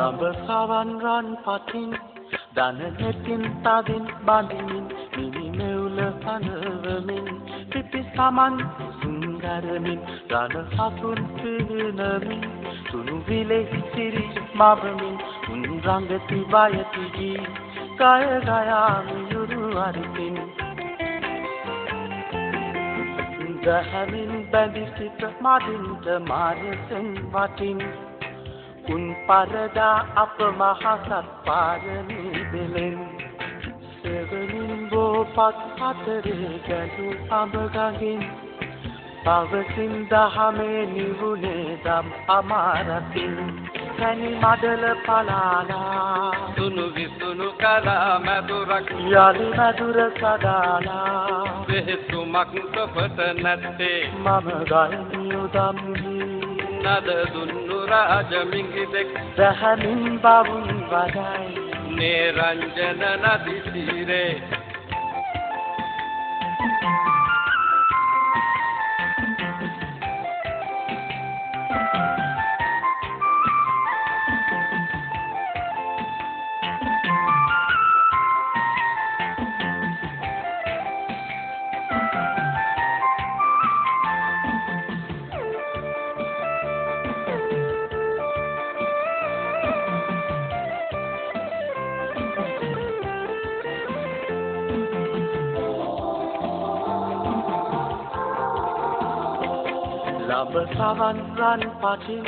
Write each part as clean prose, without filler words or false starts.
ළඹ සවන් රන් පතින් දන නෙතින් තදින් බඳිමින් මිනි මෙවුල පනවමින් පිපි සමන් සුන්දරමින් රණ සතුන් පිනමින් තුනු විලෙහි සිරි මවමින් උන් රංගති බයති ගී කය ගයාමි යුරු අරිතින් දහමින් බැඳි සිට මදින්ට මාරසෙන් වටින් උන් පරදා අප මහසත් පාරමී දෙලෙන් සෙවනින් බෝපත් අතරේ ගැලු අඹ ගඟින් පවසින් දහමේ නිවුනේ දම් අමාරතින් කැනි මඩල පලාලා සුනු විසුනු කලා මැදුරක් යලි මැදුර සදාලා වෙහෙසුමක් තොපට නැත්තේ මම ගයමි උදම්හි නද දුන්නු රාජ මිංගිදෙක් දහමින් බවුන් වදයි නිරංජන නදි තීරේ ළඹ සවන් රන් පතින්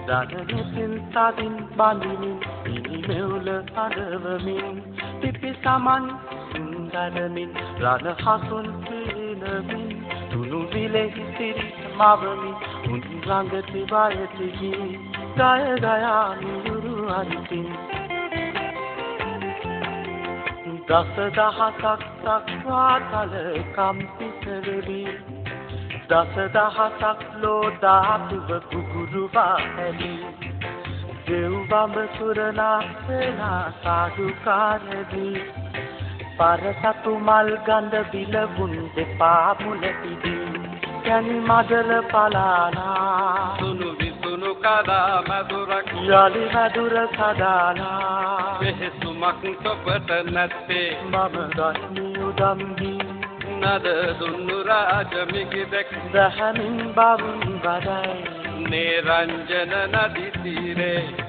දන නෙතින් තදින් බඳිමින් මිනි මෙවුල පනවමින් පිපි සමන් සුන්දරමින් රණ හසුන් පිනමින් තුනු විලෙහි සිරි මවමින් උන් රංගති බයති ගී ගය ගයාමි යුරු අරිතින් දස දහසක් දක්වා තල කම්පිත දස දහසක් ලෝදාතුව කුකුරුවා ඇලි දෙව්බඹ සුරනාසනා සාදුකාරදී පරසතු මල් ගඳ බිලවුන් දෙපා මුලතිදී කැනි මඩල පලාලා සුනු විසුනු කලා මැදුරක් යලි මැදුර සදාලා වෙහෙසුමක් තොපට නැත්තේ මම ගස්මි උදම්හි නද දුන්නු රාජ මිගිදෙක් දහමින් බවුන් වදයි නිරංජන නදි තීරේ